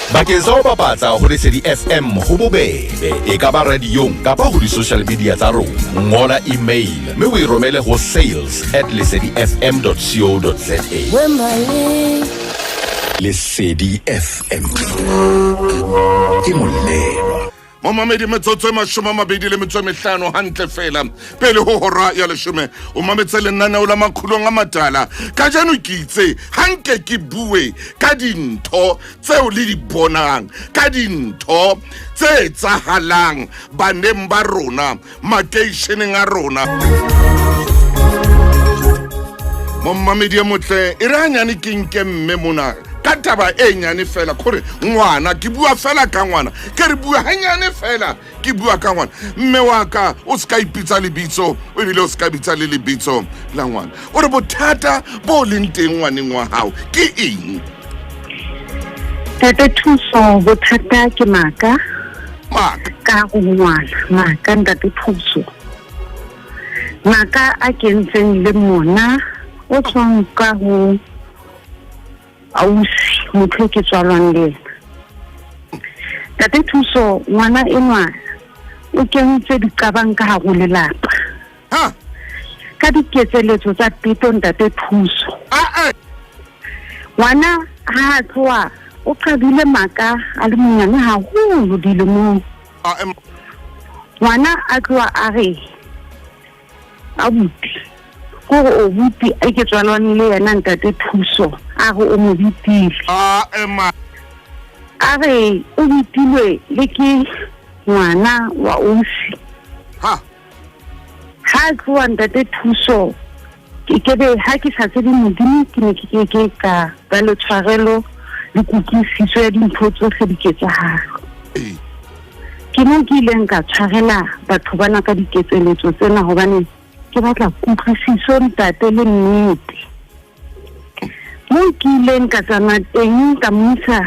Bakeng sa ho bapatsa ho Lesedi FM ho bobebe, e ka ba radiong kapa ho di-social media tsa rona. Ngola email mme o e romele ho sales@lesedifm.co.za. Lesedi FM ke molelo. Mamamedi metsotso e 25 hantle fela pele ho hora ya 10 o mametse lenaneo la Makgulong A Matala. Ka jano ke itse hanke ke bue ka dintho tseo le di bonang, ka dintho tse etsahalang baneng ba rona, makeisheneng a rona. Mamamedi motle e re hanyane ke nke mme mona ka taba e nyane fela kore ngwana ke bua fela ka ngwana ke re bua hanyane fela ke bua ka ngwana mme wa ka o ska ipitsa lebitso o bile o ska bitsa le lebitso la ngwana o re bothata bo leng teng ngwaneng wa hao ke eng? Tate Thuso bothata ke maka ka ngwana maka Tate Thuso maka a kentseng le mona o tswang ka ho ausi motho ke tswalwang le Tate Thuso ngwana enwa o kentse diqabang ka hare ho lelapa ka diketseletso tsa peto Tate Thuso ngwana ha tloa o qadile maka a le monyane haholo dilemong ngwana a tloa a re abuti kore o buti a ke tswalwang le yena Tate Thuso a re o mo bitile a re o bitilwe le ke ngwana wa ausi ha tloa Tate Thuso ke kebe ha ke sa tsebe modimo ke ne ke ka ba le tshwarelo le kutlwisiso ya dintho tsohle di ketsahalo ke mo ke ileng ka tshwarela batho bana ka diketseletso tsena hobane ke batla kutlwisiso ntate le nnete mo ke ileng ka tsama teng ka musa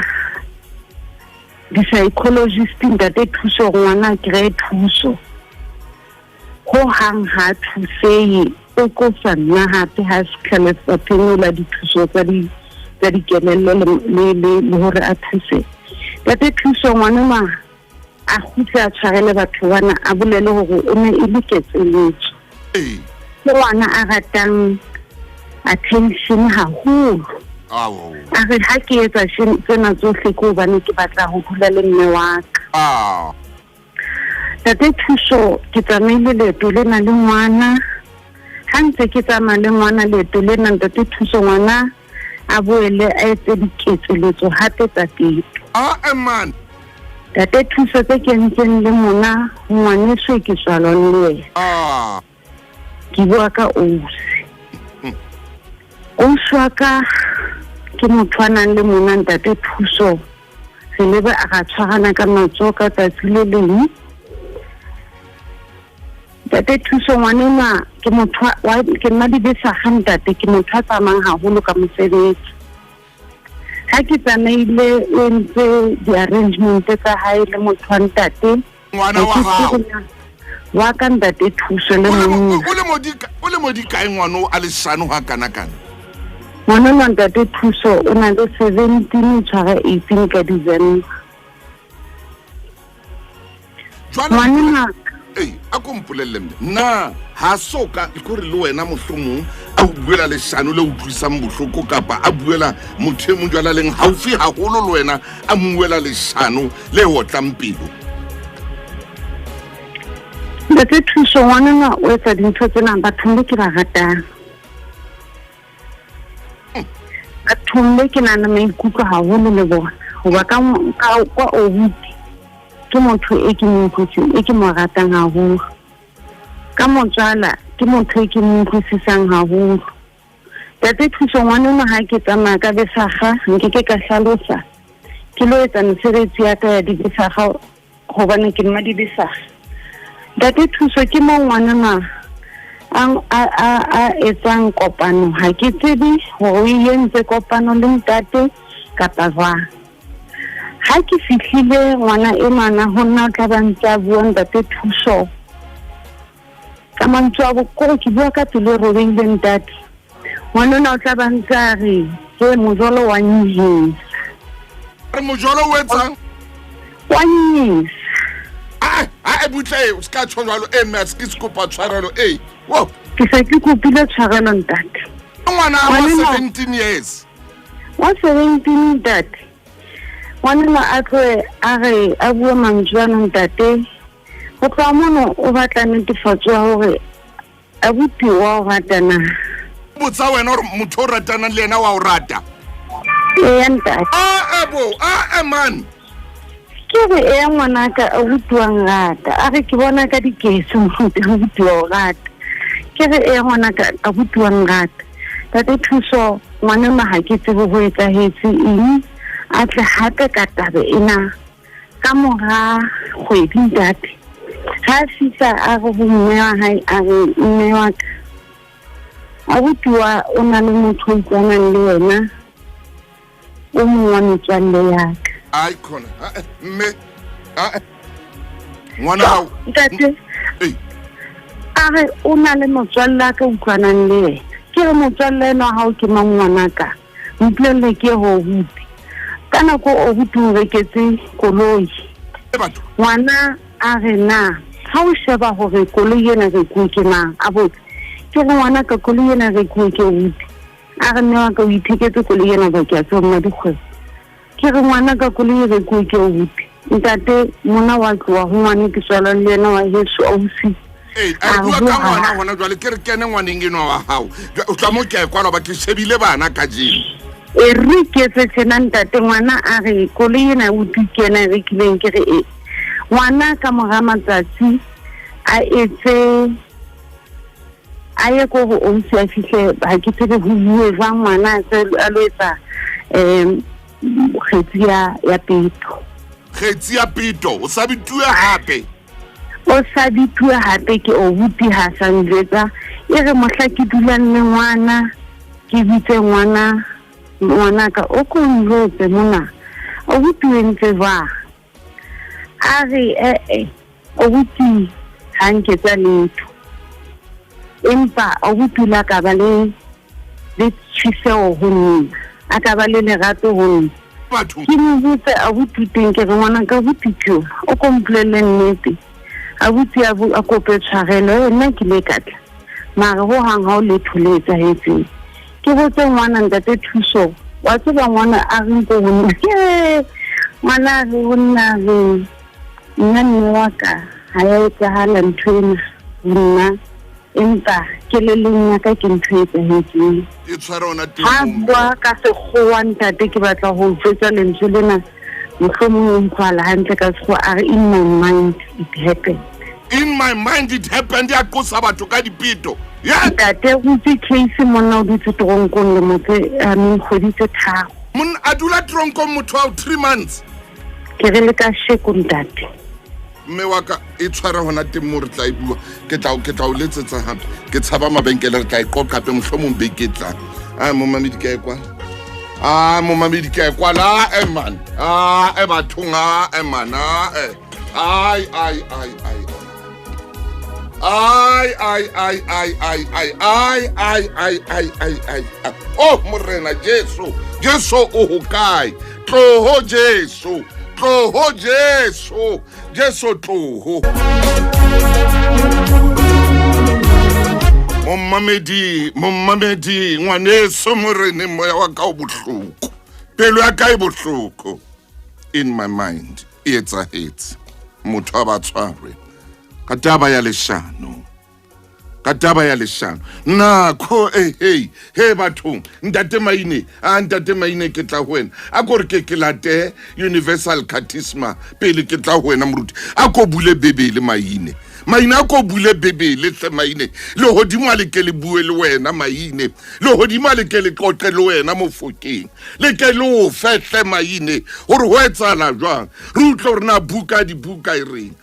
di-psychologist Tate Thuso ngwana kry thuso ho hang ha thusei o ko sa nna hape ha sekgale sa phenola dithuso tsa dikelello le hore a thuse Tate Thuso ngwana ma a khutla a tshwarele batho bana a bolele hore o ne e le ketseletso ke ngwana a ratang attention haholo a re ha ke etsa tsena tsohle ke hobane ke batla ho dula le mme wa ka Tate Thuso ke tsamaile leeto lena le ngwana ha ntse ke tsamaya le ngwana leeto lena Tate Thuso ngwana a boele a etse diketseletso hape tsa peto man Tate Thuso tse ke ntseng le mona ngwaneso ke tswalwang le yena ke bua ka ausi wa ka ke motho a nang le mona Tate Thuso se lebe a ga tshwarana ka matsoho ka tsatsi le leng Tate Thuso ngwanena ke motho ke nna dibesa ga ntate ke motho a tsamayang haholo ka mosebetsi ha ke tsamaile o entse di-arrangement tsa hae le motho wa ntate ngwana wa hao wa ka Tate Thuso le monna o le modi kae ngwana a le shano ha kana ngwana wa Tate Thuso o na le 17 tshwara 18 ka December ngwana a kompolelle na ha soka ikore le wena mohlomong a buela le shano le utlwisang bohloko kapa a buela motho mo jwala leng haufi haholo le wena a muela le shano le hotlang pelo Tate Thuso ngwana o etsa dintho tsena bathong le ke ba ratang bathong le ke nana maikutlo haholo le bona hoba ka kwa o buti ke motho e ke mo ratang haholo ka motswala ke motho e ke mo utlwisisang haholo Tate Thuso ngwana ha ke tsamaya ka besaga nke ke ka hlalosa ke lo etsa mesebetsi ya ka ya dibesaga hobane ke nna dibesaga Tate Thuso ke mo ngwana a etsang kopano ha ke tsebe hore o entse kopano le ntate kapa jwang ha ke fihlile ngwana e mana ho nna tla ba ntse buang Tate Thuso ka mantswe a bokoro ke bua ka pelo robile ntate ngwana o tla ba ntse a re ke mojolo wa nyinga re mojolo o etsang 1 years. a butle o ska tshwalo ms ke skopa tshwarelo wo Ke se ke kopile tshwarelo ntate. ngwana wa 17 years Wa 17 ntate. Ngwana a tloe a re a bua mantswana ntate. Go tloa mono o batla netefatso ya hore abuti wa o ratana. botsa wena gore motho o ratana le yena wa o rata Ntate. ebo man Ke re ngwanaka a butuang rata. A re ke bona ka dikeso motho a butua o rata. Ke re ngwanaka a butuang rata. Tate thuso ngwana ma ha ke tsebe go etsahetse eng. A tle hape ka tabe ena ka mora kgwedi ntate. Ha fisa a go mme wa hae a re mme wa ka a butua o na le motho o tsanang le wena o mongwe wa metswalle ya ka. ai khona mme ngwana hao Ntate a re o na le motswalle ka utlwanang le wena. Ke re motswalle ena ha o ke mang ngwanaka mpolelle ke ho buti ka nako o buti o reketse koloi batho ngwana a re na ha o sheba hore koloi ena re go ke mang a botse ke re ngwana ka koloi ena re go ke buti a re nna ka o itheketse koloi ena ba ke a tsoma dikgwe ke re ngwana ka koloi re go ke buti ntate mona wa tloa ho ngwana ke swala le yena wa heso ausi a bua ka ngwana gona jwale ke re kene ngwaneng eno wa gago o tla mo ke a kwala ba ke shebile bana ka jeno re ke tse tsena ntate ngwana a re koloi ena o tikena re kileng ke re ngwana ka mora matsatsi a etse a ye ko go ausi a fihle ha ke tsebe ho bue jwang ngwana a lo etsa kgetsi ya pito. kgetsi ya pito o sa bitue hape O sa bitue hape ke o buti ha sa njwetsa e re mohla ke dulang le ngwana ke bitse ngwana ka o ko njwetse mona o buti entse ba a re o buti ha nketsa letho empa o buti la ka ba le tshiseo ho nna a ka ba le lerato ho nna batho ke mo botse a buti teng ke re ngwana ka buti tjo o komplele nnete a buti a kope tshwarelo nna ke le katla mara ho hang ha o letho le etsahetseng ke botse ngwana ntate thuso wa tseba ngwana a re nko ho nna ngwana re ho nna re nna mme wa ka ha ya etsahala ntho ena nna empa ke le leng ya ka ke ntho etsahetseng e tshwara ona ha bua ka sekgowa ntate ke batla ho jwetsa lentswe lena mohlomong o nkwala hantle ka sekgowa a re in my mind it happened. in my mind it happened ya qosa batho ka dipito Ntate o tse case mona o dutse toronkong le motse kgwedi tse tharo mon a dula tronkong motho wa 3 months ke re le ka sheko ntate mme wa ka e tshwara hona teng mo re tla e bua ke tla o letsetsa hape ke tshaba mabenkele re tla e qoqa pe mohlomong be ke tla mo mamedi ka ekwa mo mamedi ka ekwa la man e bathunga man ai oh morena Jesu o hokai tloho Jesu tloho Momamedi ngwaneso morene moya wa ka o bohloko pelo ya ka e bohloko in my mind e etsahetse motho a ba tshwarwe ka taba ya leshano nakho hey bathong ntate maine ke tla ho wena a go re ke late universal catechism pele ke tla ho wena moruti a go bule bebele maine a go bule bebele tle maine le hodimo le ke le bue le wena maine le hodimo le ke le qoqe le wena mofokeng le ke le o fehle maine hore ho etsala jwang re utlo rena buka dibuka e reng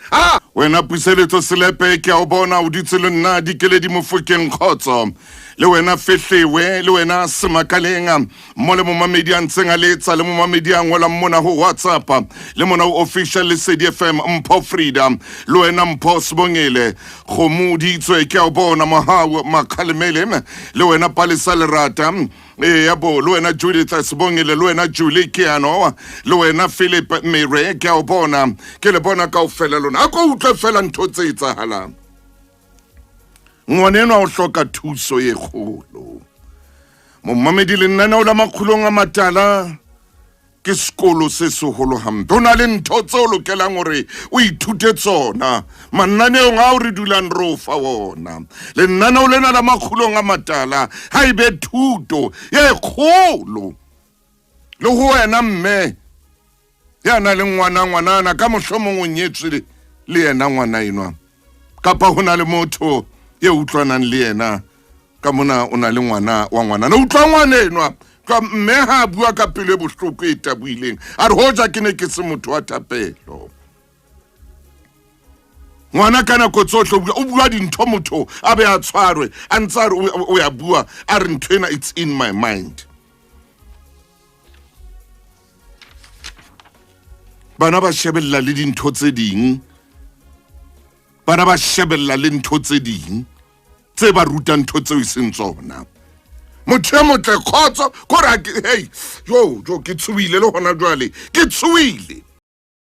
wena puseletso selepe ke a o bona o ditse le nna dikele di mofokeng khotso le wena fehlewe le wena semakalenga mo le momamedi a ntseng a letsa le momamedi a ngola mona ho WhatsApp le mona o official le CDFM Mpho Freedom le wena Mpho Sibongile khomudi tswe ke a o bona mahawa makhalemele le wena Palesa Lerata ya bo le wena Judith Sibongile le wena Julie Kiano le wena Philip Mere ke a bona ke le bona kaofela lona a go utlwe fela ntho tse etsahalang ngwaneno a o hloka thuso e kgolo momamedi le nna la Makgulong A Matala ke sekolo se seholo hampe o na le ntho tse o lokelang gore o ithute tsona mannaneong a o re dulang re o fa wona lenaneo lena la Makgulong A Matala ha ebe thuto ye kgolo le ho wena mme ya na le ngwanana ka mohlomong o nyetswe le yena ngwana enwa kapa hona le motho ye utlwanang le yena ka mona o na le ngwana wa ngwana na utlwa ngwana enwa ka mme ha bua ka pele bohloko e tabuileng a re hoja ke ne ke se motho wa thapelo ngwana kana ko tsohle o bua dintho motho a be a tshwarwe a ntsa re o ya bua a re nthwena it's in my mind bana ba shebella le dintho tse ding bana ba shebella le ntho tse ding tse ba ruta ntho tse o seng tsona motho motle khotso kora hey yo ke tsuile le hona jwale ke tsuile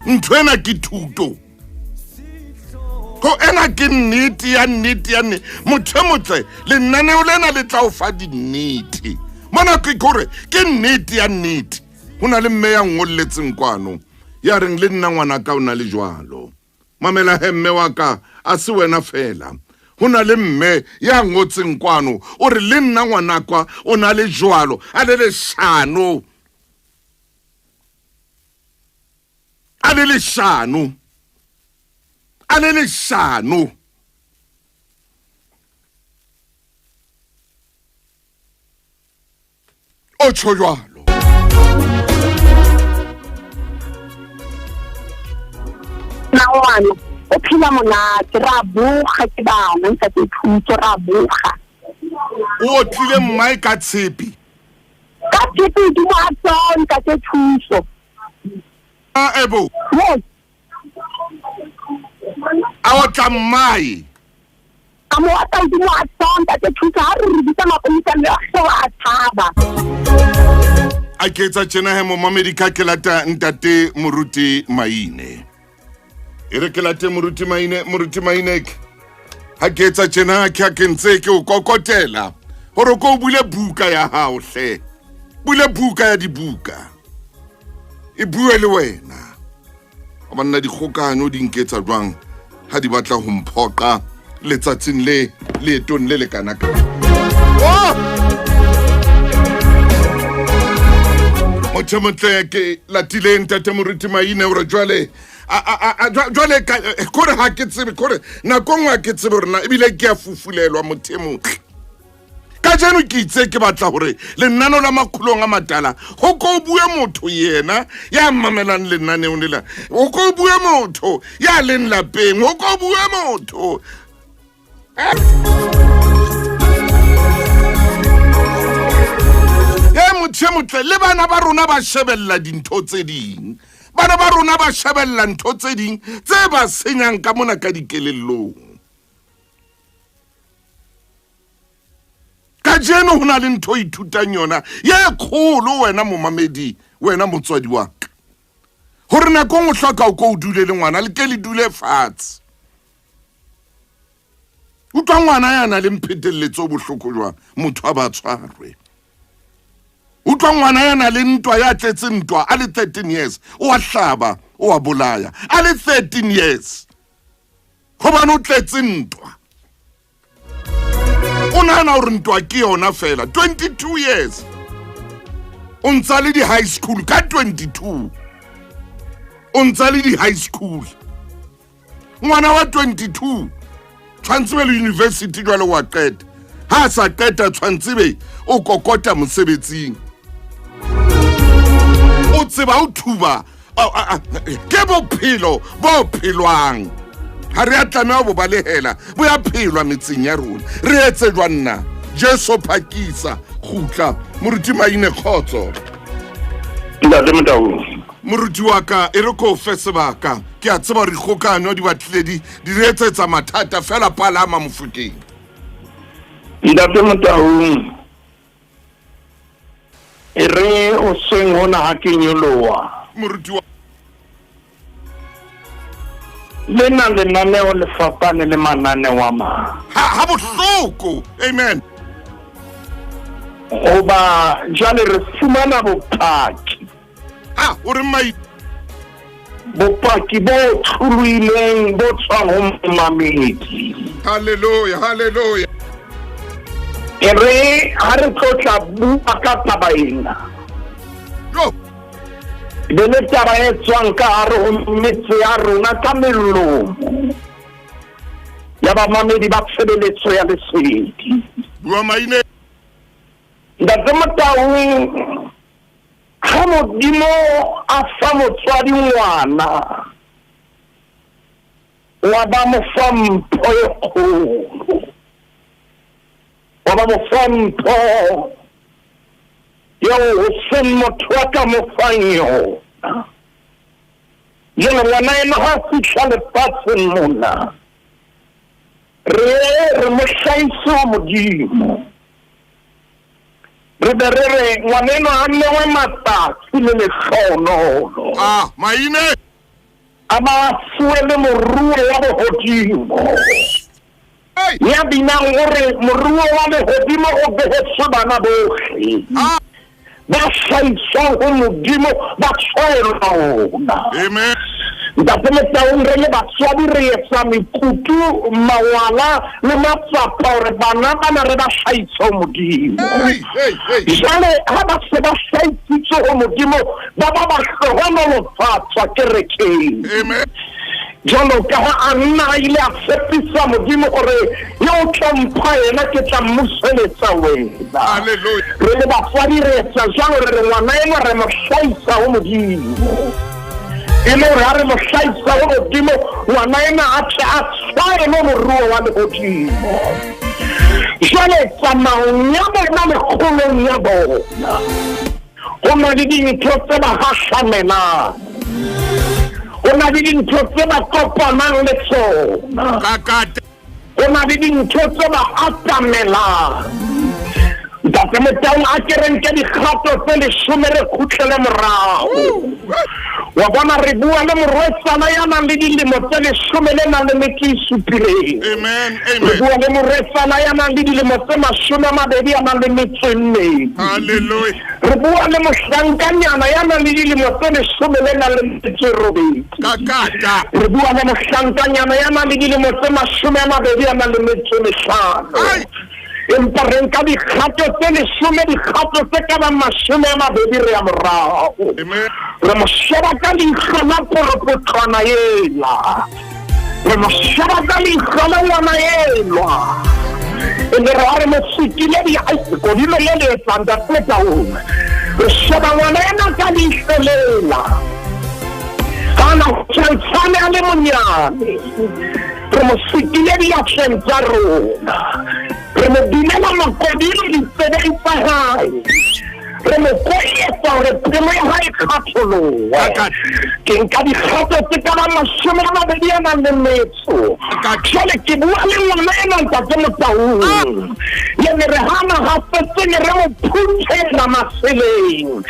ntwena ke thuto ko ena ke nnete ya motho motle le nnaneo lena le tla o fa dinnete mona ke kore ke nnete ya nnete hona le mme ya ngolletseng kwano ya reng le nna ngwana ka ona le jwalo mamela hemme wa ka a se wena fela hona le mme ya ngotseng kwano o re le nna ngwana kwa o na le jwalo a le leshano o tsho jwalo na ngwana o phila monate ra buga ke bana ntse ke thuso ra buga o tlile mmai ka tshepi di mo tsonka ke thuso ebo yes a o tla mmai amo ata di mo tsonka ke thuso ha re bitsa mapolisa le a thaba a ke tsa tsena he mo mamedika ke lata ntate moruti maine ere ke late moruti maine ha ke tsa tsena ke a ke ntse ke o kokotela hore ko bule buka ya hao hle bule buka ya dibuka e bue le wena ba nna di kgokanyo di nketsa jwang ha di batla ho mphoqa letsatsing le etong le kanaka motho motle ke latile ntate moruti maine o re jwale jwale kore ha ke tsebe kore nako ngwa ke tsebe rena ebile ke a fufulelwa mothemo ka jeno ke itse ke batla hore lenaneo la Makgulong A Matala ho ko bue motho yena ya mamelang lenaneo lela ho ko bue motho ya leng lapeng ho ko bue motho motho motle le bana ba rona ba shebella dintho tse ding bana ba rona ba shebella ntho tse ding tse ba senyang ka mona ka dikelellong ka jeno hona le ntho ithutang yona ye kgolo wena momamedi wena motswadi wa ka hore nako o hloka o ko dule le ngwana le ke le dule fatshe utlwa ngwana yana le mphetelletso bohloko jwa motho a ba tshwarwe utlwa ngwana yana le ntwa ya tletse ntwa a le 13 years o a hlaba o a bolaya a le 13 years hobane o tletse ntwa o nahana hore ntwa ke yona fela 22 years o ntsa le di high school ka 22 o ntsa le di high school ngwana wa 22 tshwantse le university jwale wa qeta ha sa qeta tshwantse be o kokota mosebetsing o tseba o thuba ke bophelo bo phelwang ha re a tlameha bo balehela bo ya phelwa metseng ya rona re etse jwanna Jesu phakisa khutla moruti maine khotso ntate Motau moruti wa ka e re ko fe sebaka ke a tseba re kgokano di batlile di re etsetsa mathata fela palama mofukeng ntate Motau e re o seng hona ha ke nyoloa moruti wa le na lenaneo le fapane le mananeo a mang ha bohloko amen goba jale re fumana bopaki o re mai bopaki bo tlhuluileng bo tswang ho mamedi hallelujah e re ha re tlotla bua ka taba ena yo be le taba e tswang ka hare ho metse ya rona ka melomo ya bamamedi ba tshebeletso ya lesedi bua maine ntate Motaung ha Modimo a fa motswadi ngwana wa ba mo fa mpho e kgolo wa ba mo fa mpho yo o seng motho wa ka mo fang yona jeno ngwana ena ha fihla lefatsheng mona re mo hlahise ho Modimo re be re re ngwana ena a newe matsatsi le lekgonolo maine a ba fuwe le moruo wa bohodimo ya binang gore moruo wa lehodimo o behetse bana bohle ba hlahisang ho Modimo ba tshwaelwa ona amen ntate Motaung re le batswadi re etsa mekutu mawala le matsapa hore bana bana re ba hlahise ho Modimo jale ha ba se ba hlahisitswe ho Modimo ba ba hlohonolofatswa kerekeng amen jalo ka ha a nna a ile a tshepisa Modimo gore yo tla mpha yena ke tla mmuseletsa wena hallelujah re le batswadi re etsa jalo re ngwana ena re mo hlahisa ho Modimo e le hore re mo hlahisa ho Modimo ngwana ena a tla a tshware mo moruo wa lehodimo jale tsamaong ya bona lekgolong ya bona go na le dintho tse ba hahlamelang go na le dintho tse ba kopanang le tsona go na le dintho tse ba atamelang ntate Motaung a ke re nke dikgato tse 10 re khutlele morago wa bona re bua le morwetsana ya nang le dilemo tse 10 le nang le metsi supileng amen re bua le morwetsana ya nang le dilemo tse 20 ya nang le metsi 4 hallelujah re bua le mohlankanyana ya nang le dilemo tse 10 le nang le metsi 8 re bua le mohlankanyana ya nang le dilemo tse 20 ya nang le metsi 5 empa re nka dikgato tse 10 dikgato tse ka ba 20 re ya morao re mo sheba ka leihlo la poropotlwana ela re mo sheba ka leihlo la ngwana elwa e le re re mo fitile godimo le le etsang ntate Motaung re sheba ngwana ena ka leihlo lela kana tshwane a le monyane re mo fitile diatleng tsa rona re mo dinela makodimo ditsebeng tsa hae re mo koetsa gore pelo ya hae kgatholoa ke nka dikgato tse ka ba 20 ya nang le metso jale ke bua le ngwana ena ntate Motaung ye ne re hana gafetse ne re mo phuthela maseleng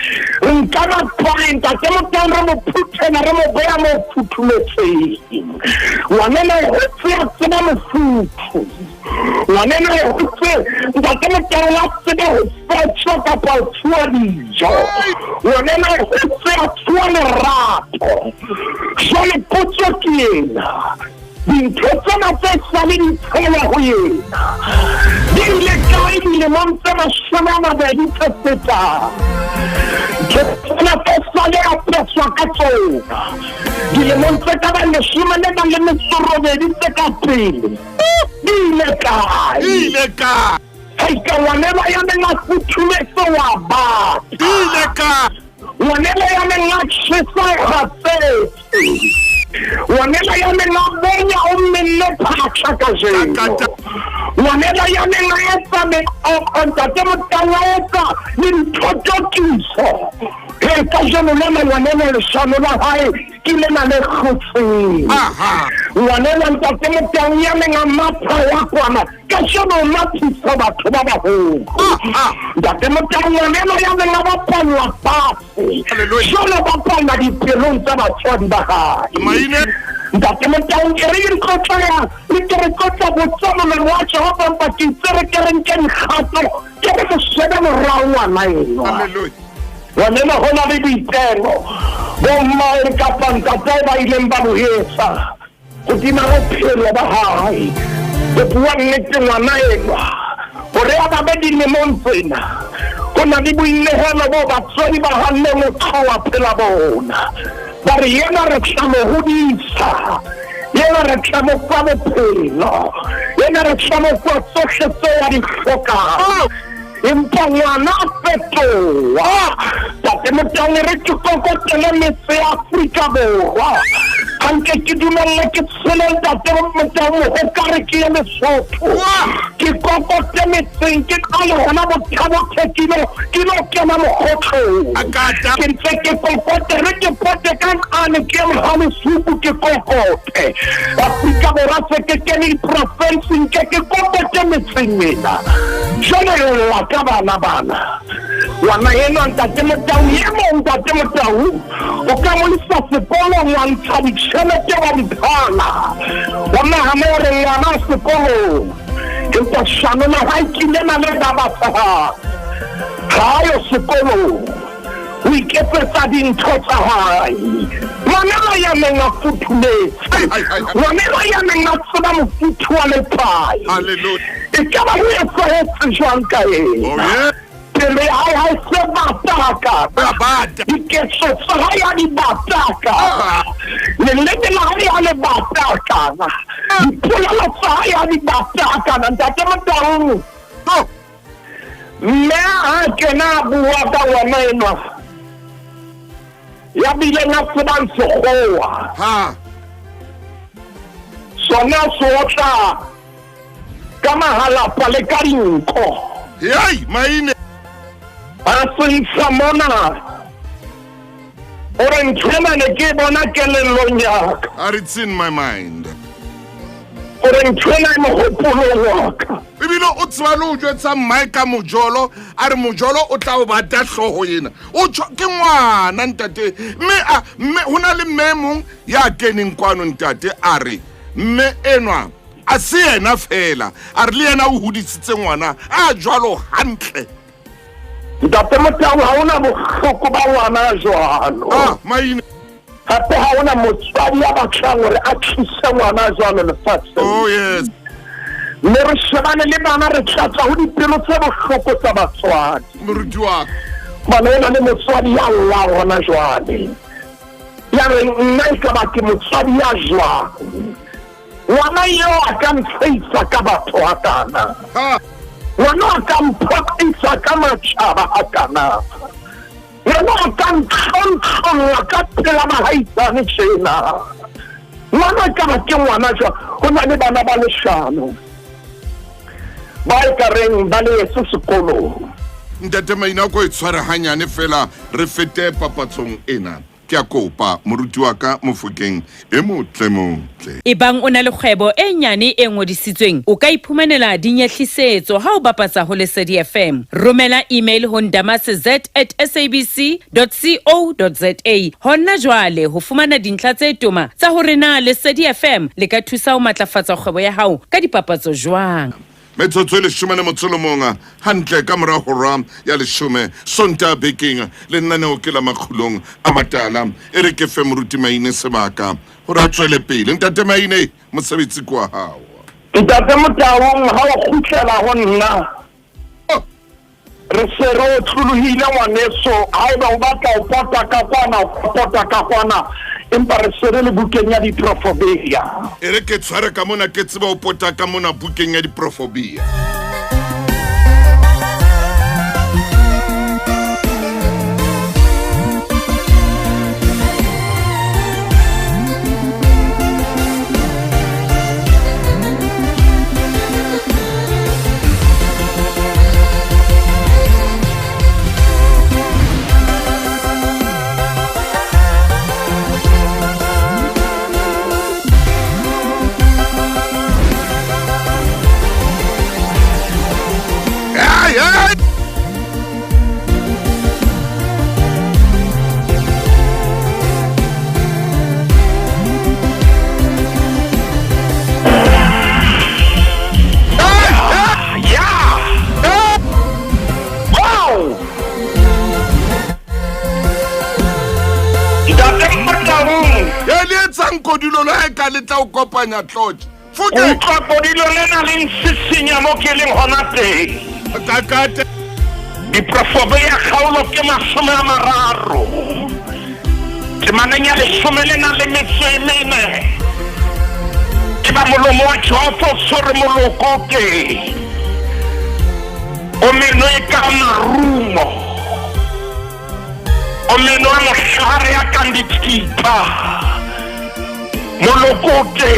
nka ba twae ntate Motaung re mo phuthela re mo beya mo phuthuletseng ngwana ena e hotse a tseba mofuthu ngwana ena e hotse ntate Motaung a tsebe ho fetsa kapa ho tsua dijo ngwana ena e hotse a tsua lerato jale potso ke ena dintho tsena tse sale di tshela ho yena di ile kae dilemong tse 20 tse fetang tsena tse sale a peswa ka tsona dilemong tse ka ba 18 tse ka pele di ile kae hai ka ngwanela ya neng a futhumetse wa batla ngwanela ya neng a tshesa gatsetse ngwanela ya neng a bonya o mmele phatlha ka jeno ngwanela ya neng a etsa ntate Motaung a etsa dintho tokiso He ka jeno le ngwanela leshano la hae ke le na le khutsing. Ngwanela ntate Motaung ya neng a matha ya kwana ka jeno la thusa batho ba baholo. Ntate Motaung ngwanela ya neng a bapalwa pase. Jolo bapalwa dipelong tsa batswadi ba hae. Ntate Motaung ke re ikotla le ke re kotla botsama le wa Jehova ba ke tsere ke re ke nkgato ke re mo shebe morao ngwana eno. Hallelujah. Wanena hona le boitelo bomma e kapa ntate ba ileng ba bohetsa godima bophelo ba hae go bua nnete ngwana eno gore a ba be dilemong tsena go na le boinehelo bo batswadi ba hanne motho wa phela bona ba re yena re tla mo hodisa yena re tla mo kwa bophelo yena re tla mo kwa tsohle tse ya di hloka empa ngwana fetoha Ntate Motaung re ke kokotele metse ya Afrika Borwa anke ke dumelle ke tshele Ntate Motaung ho kare ke ye Lesotho ke kokote metseng ke kale hona bothabo thekilo ke no kena mogotlo ke ntse ke kokote re ke pote kan ane ke ha mesupu ke kokote Afrika Borwa se ke kene province ke kokote metseng ena jole la ka bana wana yena Ntate Motaung ye mo Ntate Motaung o ka mo lisa sekolo wa ntsha ditšhelete wa diphala wana ha mo re ngwana sekolo ke tla shano na ha ikile na le baba sa hayo sekolo o iketsetsa dintho tsa hae ngwanela ya neng a futhumetse ngwanela ya neng a tseba mofuthu wa lephai e ka ba ho etsahetse jwang ka ena pele ha se bataka diketso tsa hae a di bataka leleme la hae a le bataka dipolelo tsa hae a di bataka Ntate Motaung mme a kena bua ka ngwana enwa ya bile nga tsebang sekgowa sona sotla ka mahalapa le ka dinko maine a sentsa mona ore nthwena ne ke bona kelellong yaka it's in my mind ore nthwena e mogopolong waka ebile o tseba le o jwetsa mmae ka mojolo a re mojolo o tla o bata tlhogo yena o ke ngwana ntate mme ho na le mme mong ya keneng kwano ntate a re mme enwa a se yena fela a re le yena o hodisitse ngwana a jwalo hantle Ntate Motaung ha ona bohloko ba ngwana jwalo maine hape ha ona motswadi ya batlang hore a thuse ngwana jwalo lefatsheng yes mme re shebane le bana re tlatsa ho dipelo tse bohloko tsa batswadi moruti wa bana ena le motswadi ya lla hona jwale ya re nna e ka ba ke motswadi ya jwang ngwana eo a ka ntsheisa ka batho a kana ngwana a ka mphaisa ka matjhaba a kana ngwana a ka ntlhontlolla ka phela bahaisane tjena ngwana ka ba ke ngwana jwa ho na le bana ba leshano ba e ka reng ba le yeso sekolo ntate maina ko e tshware hanyane fela re fete papatsong ena ke a kopa moruti wa ka Mofokeng e motle ebang o na le kgwebo e nyane e ngodisitsweng o ka iphumanela dinyehlisetso ha o bapatsa ho Lesedi FM romela email ho ndamase@sabc.co.za hona jwale ho fumana dintlha tse toma tsa hore na Lesedi FM le ka thusa ho matlafatsa kgwebo ya hao ka dipapatso jwang metsotso e 11 hantle ka mora hora ya 10 sonta bekeng le nnaneo ke la Makgulong A Matala e re ke fe moruti maine sebaka hore a tswele pele ntate maine mosebetsi kwa hao Ntate Motaung ha o khutlela ho nna re se re tshuluhile ngwaneso ha eba o batla o pota ka kwana empa re se re le bukeng ya diprofobia e re ke tshware ka mona ke tseba o pota ka mona bukeng ya diprofobia kodilo le ka le tla o kopanya tlotse utlwa kodilo le na le nsisinya mo ke leng hona teng kakate diprofobe ya kgaolo ke 30 temaneng ya 14 ke ba molomo wa jofo sore moloko ke o meno e ka marumo o meno a mohlare ya kanditipa moloko ke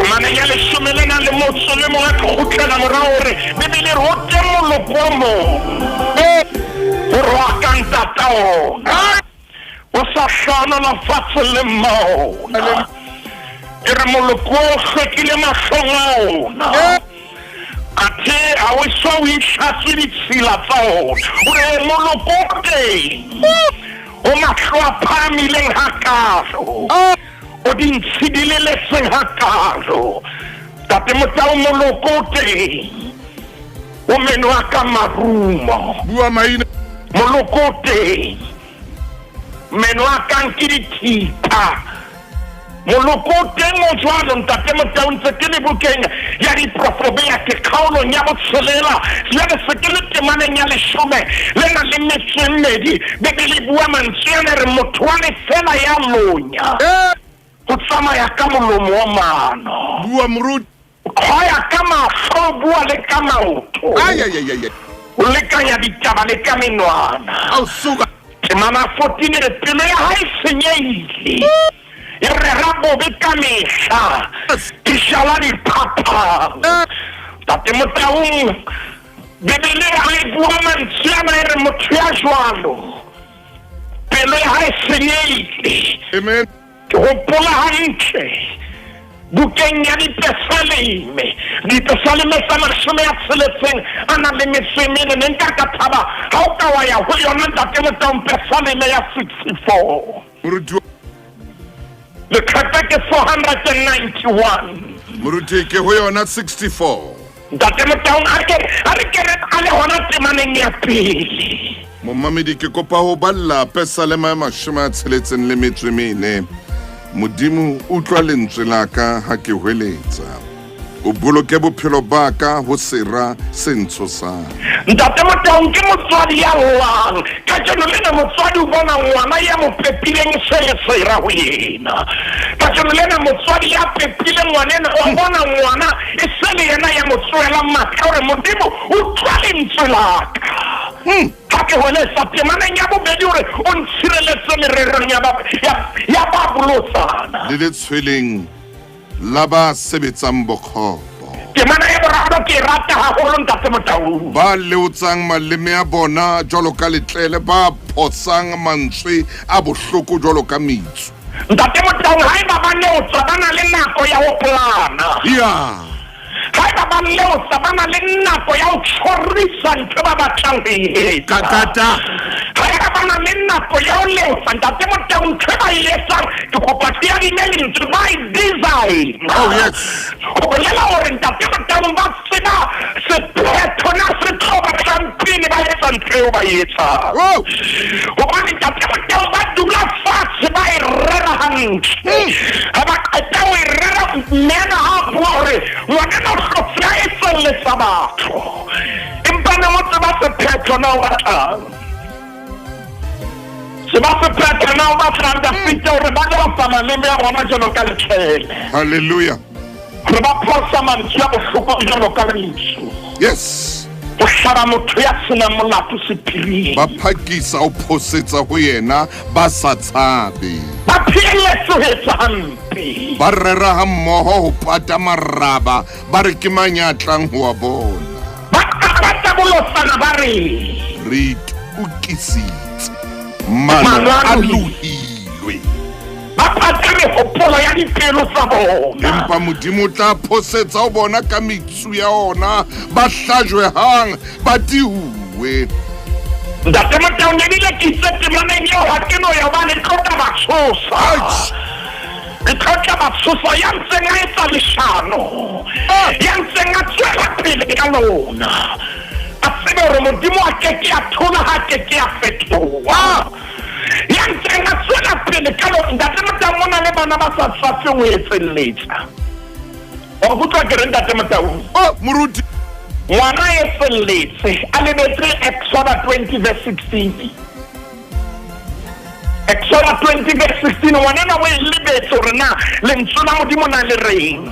mana ya 11 mo ka khutlela morao re bibele re o teng moloko mo o ro kanta tao o sa shana la fatse le mo ere moloko khekile mahlongona ate a o so wi shatsi ditsila tsao o re moloko ke o mahlo phamileng hakalo o dintshidile le seng hakalo tate motao moloko ke o meno a ka marumo bua maina moloko ke meno a ka nkidithipa moloko ke mo jwalo ntate motao ntse ke le bukeng ya diprofobe ya ke kgaolo ya botshelela ya le sekele temaneng ya 10 le na le metsemmedi bebele bua mantswe re motho wa lefela ya lonya o tsamaya ka molomo wa mano bua moruti khoya ka mahlo bua le ka maoto o lekanya ditaba le ka menwana au suka temana 14 re pelo ya hae senyeile e re rabobe ka mehla ke shala diphapha tate motaung bebele hae bua mantswe re motho ya jwalo pelo ya hae senyeile amen hopola hantle bukeng ya dipesaleme sa 16 a na le mesemene ne nka ka thaba ha o ka wa ya ho yona ntate motao pesaleme ya 64 moruti le kgata ke 491 moruti ke ho yona 64 ntate motao a re ke a le hona temaneng ya pele momamedi ke kopa ho balla pesalema ya 64 modimo utlwa lentswe la ka ha ke hweletsa o boloke bophelo ba ka ho sera sentsho sa ntate motao ke motswadi ya llang ka jeno lena motswadi o bona ngwana ya mo pepileng sera ho yena ka jeno lena motswadi ya pepileng ngwanena o bona ngwana e sele yena ya motswela matla hore modimo utlwa lentswe la ka ke hole sa temaneng ya bobedi hore o ntshireletse mererong ya babolotsana le letshweleng la ba sebetsang bokgopo temana ya boraro ke rata haholo ntate motao ba leotsang maleme a bona jwalo ka letlele ba phosang mantswe a bohloko jwalo ka metso ntate motao haeba ba leotsa ba na le nako ya ho plana haeba ba leotsa ba na le nako ya ho tshorisa ntho ba batlang ho etsa kakata haeba ba na le nako ya ho leotsa ntate motao ntho ba etsang ke kopa tia di-mailings by design ho bolela hore ntate motao ba tseba sephetho na setloba champine ba etsa ntho eo ba etsang hobane ntate motao ba dula fatshe ba e rera hantle ha ba qeta ho e rera mmena ha bua hore ngwanena hlotsa e tswelletsa batho empa ne motse ba sephetho na o batlang se ba sephetho na o batlang da fite hore ba leotsa maleme ya bona jalo ka letlele haleluya re ba phosa mantswe a bohloko jalo ka lentswe yes o hlaba motho ya senang molato sephiring ba phakisa o phosetsa ho yena ba sa tshabe ba philetse ho etsa hampe ba rera ha mmoho ho pata maraba ba re ke manyatlang ho wa bona ba tabolotsana ba re ukisitse mano a lohilwe ba pata mehopolo ya dipelo tsa bona empa modimo tla phosetsa ho bona ka metsu ya ona ba hlajwe hang ba tihuwe ntate motao ne dile kitse temaneng eo ha ke no ya ba le tlotla batshosa e tlotla batshosa ya ntseng a etsa leshano ya ntseng a tswela pele ka lona a tsebe hore modimo a keke a thola ha keke a fetoha ya ntseng a tswela pele ka lona ntate ngwana ba sa tsatseng o etselletsa o go tla ke renda temotau moruti ngwana etseletse a lebetse Exodus 20 verse 16 Exodus 20 verse 16 ngwana na o lebetse gore na lentswe la modimo na le reng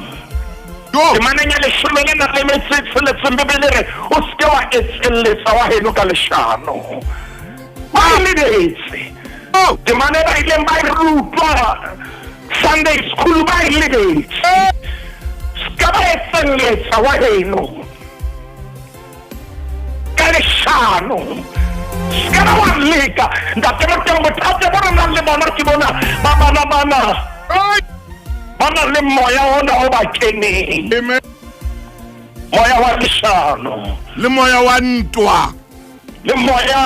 ke mananya le shomele na le metse le tsembele re o ske wa etselletsa wa heno ka leshano ba lebetse ke mane ba ile ba rutwa Sunday school ba lebetse ska ba etselletsa wa heno Kaleshano skana wa leka ndatema tango tate bona na le bona ke bona ba bana le moya ona o ba keneng amen moya wa leshano le moya wa ntwa le moya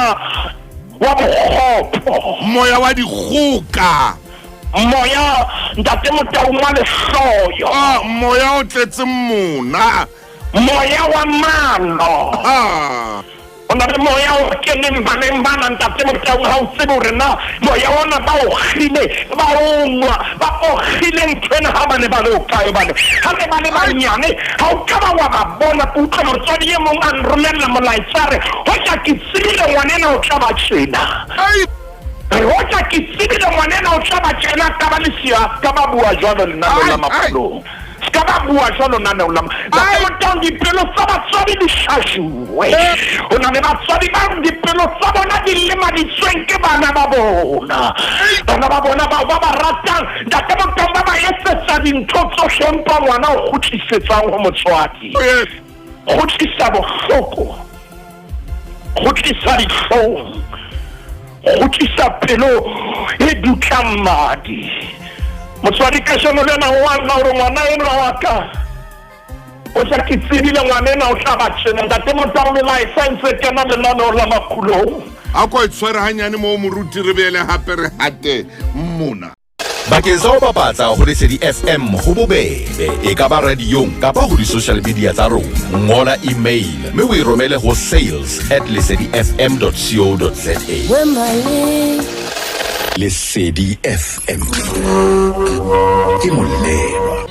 wa bogopo moya wa dikgoka moya ndatema tango wa lehloyo moya o tletse mona moya wa mano ona le moya o keneng bana ntate motau ha o tsebe hore na moya ona ba o khile ba o khile ntwena ha ba ne ba le o kae ba ne ha ne ba le banyane ha o ka ba wa ba bona putlwa motswadi ye mong a nromella molaetsare ho tla ke tsebile ngwanena o tla ba tjena ho tla ke tsebile ngwanena o tla ba tjena ka ba lesia ka ba bua jwalo lenaneo la maphelong ka ba bua jwalo naneo la ba mo dipelo tsa batswadi di shashuwe o na le batswadi ba dipelo tsa bona di lema ditsweng ke bana ba bona ba ratang ntate motong ba ba etsetsa dintho tsohle empa ngwana o kgutlisetsang ho motswadi kgutlisa bohloko kgutlisa dihlong kgutlisa pelo e dutlang madi motswadi ka shano le na wa na hore ngwana eno wa ka o tla ke tsebile ngwana ena o tla ba tshena ntate motang le license ke na le nano la Makgulong a ko itshware hanyane mo moruti re bele hape re hate mona bakeng sa ho bapatsa ho Lesedi FM ho bobebe e ka ba radiong kapa ho di-social media tsa rona ngola email mme o e romele ho sales@lesedifm.co.za Lesedi FM ke molelwa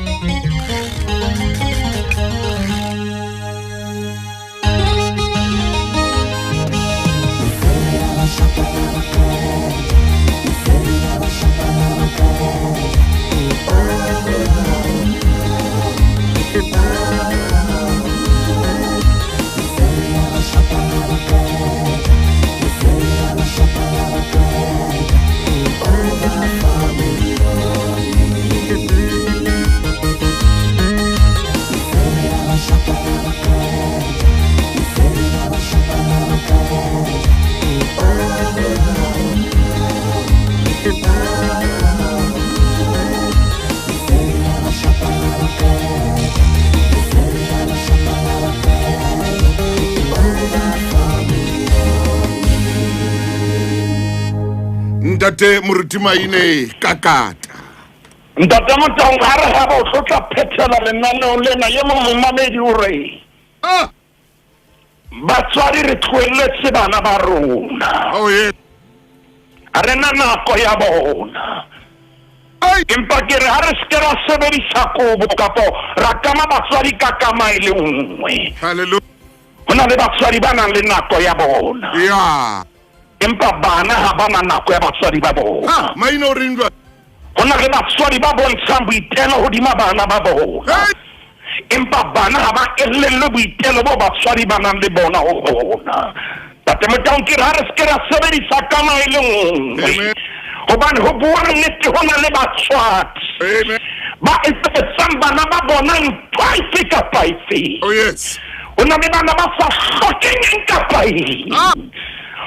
ntate moruti maine kakata ntate motong ha re ha bo tlotla phethela lenaneo lena ye mongwe mamedi o re batswadi re tlohelletse bana ba rona a re na nako ya bona empa ke re ha re se ra sebedisa kobo kapo ra kama batswadi ka kama e le nngwe haleluya ho na le batswadi ba nang le nako ya bona empa bana ha ba na nako ya batswadi ba bona maina o reng jwang ho na le batswadi ba bontshang boitelo hodima bana ba bona empa bana ha ba elellwe boitelo bo batswadi ba nang le bona ho bona tate motang ke re se ra sebedisa kama e le nngwe hobane ho bua nnete ho na le batswadi ba etsetsang bana ba bona ntwa kapa efe ho na le bana ba sa hlokeng kapa efe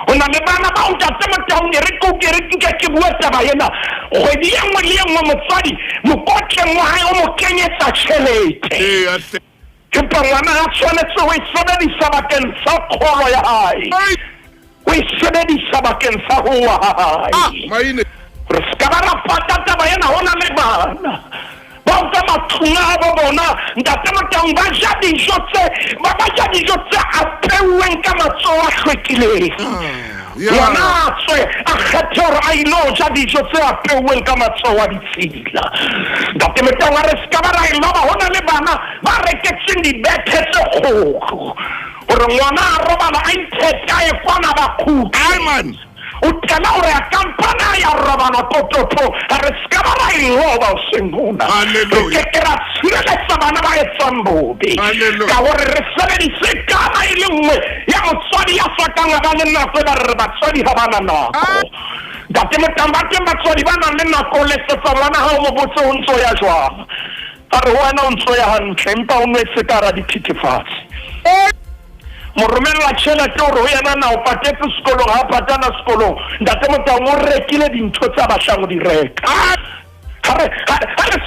o na le bana ba o ntate motang re ko ke re ke bua taba ena kgwedi ya nngwe le ya nngwe motswadi mokotleng wa hae o mo kenyetsa tjhelete empa ngwana a tshwanetse ho e sebedisa bakeng sa kgolo ya hae o e sebedisa bakeng sa ho wa hae re ska ba ra pata taba ena ho na le bana ba o ka matlong a bo bona ntate motang ba ja dijo tse apeuweng ka matsoho a hlwekileng ngwana tswe a kgethe hore a ilo ja dijo tse apeuweng ka matsoho a ditshila ntate Motaung a re ska ba ra iloba hona le bana ba reketseng dibethe tse kgolo hore ngwana a robala a itheka e kwana ba kgutla o tela hore ya kampana ya robala tototo a re ska ba ra iloba o senguna re ke ra tshireletsa bana ba etsang bobe ka hore re sebedise kana e le nngwe ya motswadi ya sakang a ba le nako ba re batswadi ha bana nako ntate Motaung ba teng batswadi ba nang le nako le setsa ngwana ha o mo botse o ntso ya jwang a re wena o ntso ya hantle empa o nwetse kara dithethefatsi moromela tšhelete gore ho yena na o patetse sekolong ha patana sekolong ntate Motaung o rekile dintho tsa batlang di reka ha re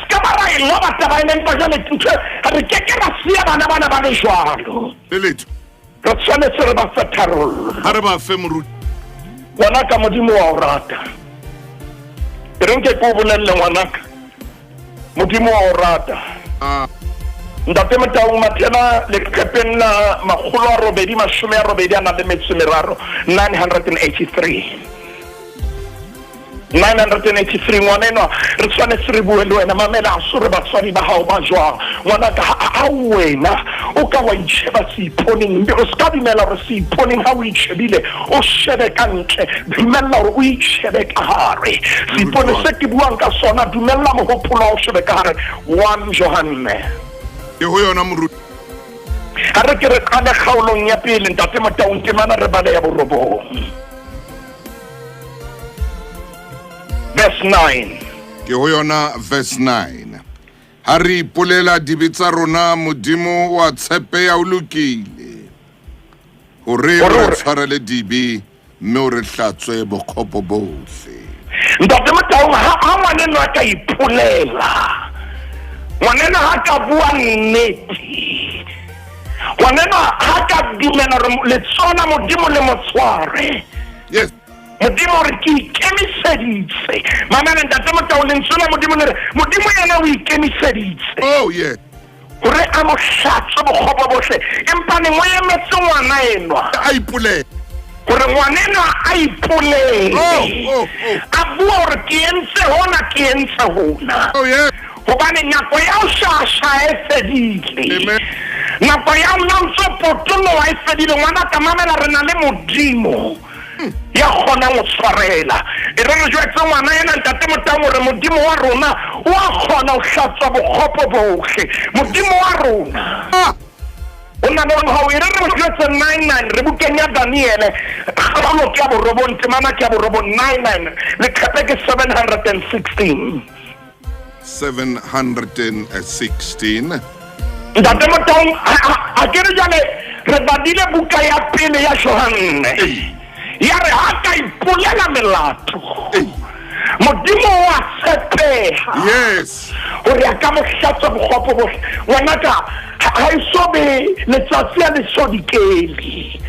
ska ba ra iloba taba ene empa jale ntho ha re ke ra sia bana ba le jwalo le re tshwanetse re ba fa tharollo ha re ba fe moruti ngwanaka Modimo wa o rata re nke ko bolelle ngwanaka Modimo wa o rata ntate Motaung mathela leqhepeng la 883 a na le metso meraro 983 ngwanenwa re tshwanetse re bue le wena mamela a sore batswadi ba hao ba jwang ngwanaka a wena o ka wa itsheba seiponeng mme o ska dumela hore seiponeng ha o itshebile o shebe ka ntle dumella hore o itshebe ka hare seipone se ke buang ka sona dumella mohopolo o shebe ka hare 1 Johanne ke ho yona moruti ha re ke re qale kgaolong ya pele ntate Motaung ke mana re bale ya borobong verse 9 ke ho yona verse 9 ha re ipolela dibetsa rona Modimo wa tshepe ya o lokile hore re tshwarele dibi mme o re hlatswe bokgopo bohle ntate Motaung ha ngwaneno a ka ipolela ngwaneno ha ka bua nnete ngwaneno ha ka dumela le tsona Modimo le motsware yes Modimo re ke ikemiseditse mamela ntate Motaung le tsona Modimo yena o ikemiseditse oh yeah hore a mo hlatswe bokgopo bohle empa ne mo emetse ngwana enwa a ipole hore ngwaneno a ipolele a bua hore ke entse hona oh yeah hobane nako ya o shasha e fedile nako ya o ntse potolo wa e fedile ngwana ka mamela re na le Modimo ya kgona go tshwarela e re re jwetse ngwana yena ntate Motaung hore Modimo wa rona o a kgona go hlatswa bokgopo bohle Modimo wa rona o na le ha o e re re jwetse 99 re bukeng ya Daniele kgolo ke ya borobong temana ke ya borobong 99 le kgepe ke 716 ntate Motaung a ke re jale re badile buka ya pele ya Johanne ya re ha ka ipolela melato Modimo wa tshepeha yes hore a ka mo hlatswa bokgopo bohle ngwanaka ha isobe letsatsi a lesodikeli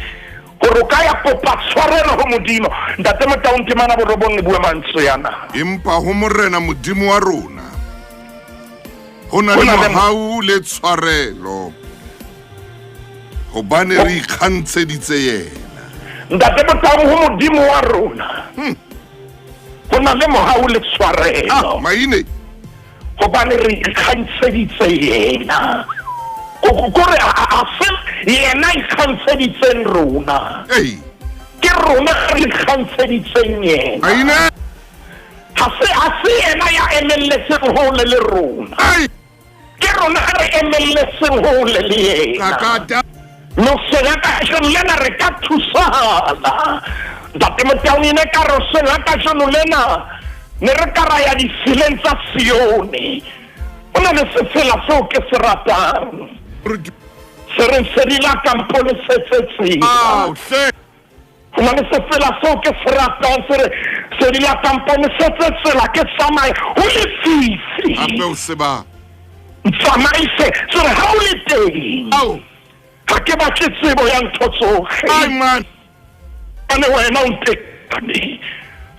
hore ka ya kopa tshwarelo ho Modimo ntate Motaung ke mana borobong le bue mantswe yana empa ho morena Modimo wa rona hona le mohau le tshwarelo hobane re ikgantseditse yena ntate Motaung ho Modimo wa rona hona le mohau le tshwarelo maine hobane re ikgantseditse yena kore a se yena ikgantseditseng rona ke rona re ikgantseditseng yena maine ha se yena ya emelletseng hole le rona ke rona re emelletseng hole le yena no sena ka lena re ka thusana ntate Motaung ene ka ro sena ka lena ne re ka ra ya disileng tsa Sione o na le sefela seo ke se ratang se re serila kampone se o na le sefela seo ke se ratang se re serila kampone se ke tsamaye ho le fifi ape o seba tsamaise se re ha o le teng ha ke ba ke tsebo ya ntho tsohle man ane wena o ntekane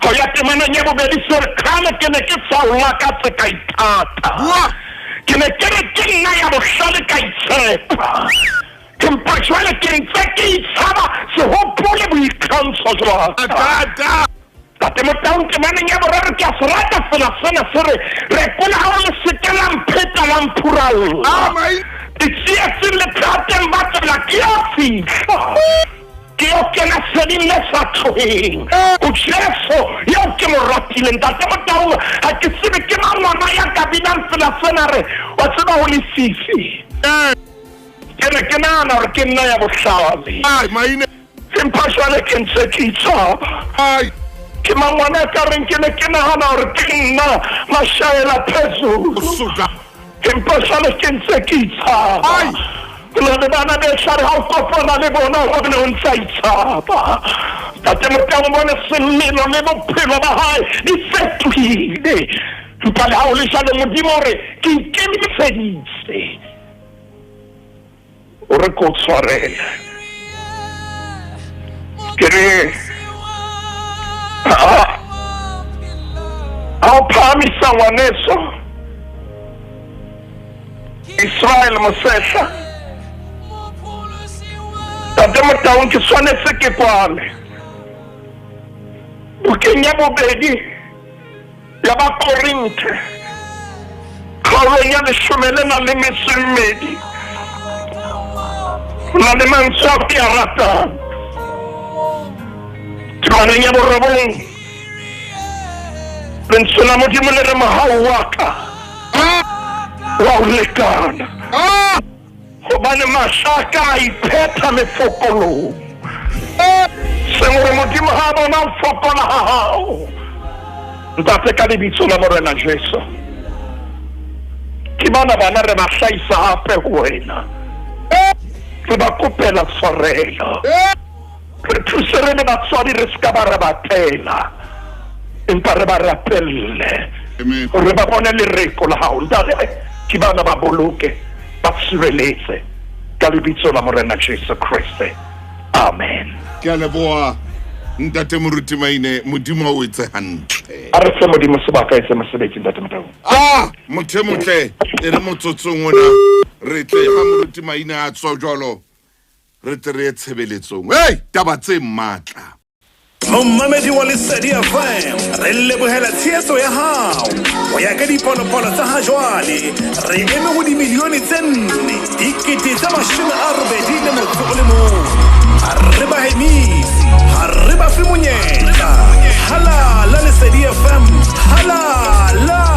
ho ya temana nya bobedi se re khana ke ne ke tsaola ka tse ka ithata ke ne ke re ke nna ya bohlale ka itshepa empa jwale ke ntse ke itshaba sehopole boikgantsho jwaka tate Motaung temaneng ya boraro ke a se rata fela sena se re kola ha le setela mpheta la mphuralla ditsietsing le thateng ba tsela ke a fihla ke yo kena seding le sa tloheng o Jesu yo ke mo ratileng tate Motaung ha ke tsebe ke ngwana ya ka binang fela sena re wa tseba ho le fifi ke nana hore ke nna ya bohlale empa jwale ke ntse ke itshaba ke mangwana ka reng ke ne ke nagana hore ke nna mashaela phezulu empa jwale ke ntse ke itshaba le bana betlhare ga o kopana le bona gone o ntse a itshaba tate Motaung bone selelo le bophelo ba gae di fetohile empa le ga o le jalo modimo gore ke ikemiseditse o re ko tshwarele ke re ha o phamisa ngwaneso Israel Mosehla tate Motaung ke tshwanetse ke kwale bukeng ya bobedi ya Bakorinthe kgaolong ya 12 na le mantswe a ke a ratang temaneng ya borobong lentswe la modimo le re mohau wa ka wa o lekana gobane mašaka a iphetha mefokolong sengore modimo ga a bona o fokola ga gago ntate ka lebitso la morena Jesu ke bana re ba hlaisa gape go wena re ba kopela tshwarelo re thuse re le batswadi re seka ba re batela empa re ba rapelle re ba bone lereko la gago ntate ke bana ba boloke ba sireletse ka lebitso la morena Jesu Kriste amen ke a leboa ntate moruti maine modimo o etse hantle a re fe modimo sebaka etse mosebetsi ntate Motaung motho motle e re motsotsong ona re tle ga moruti maine a tswa jwalo re tle re tshebeletsong taba tse matla Mommamedi wa Lesedi FM re lebohela tshehetso ya hao ho ya ka dipolopolo tsa ha jwale re eme ho dimilione tse 4.81 re ba hemisi re ba fe monyetla halala Lesedi FM halala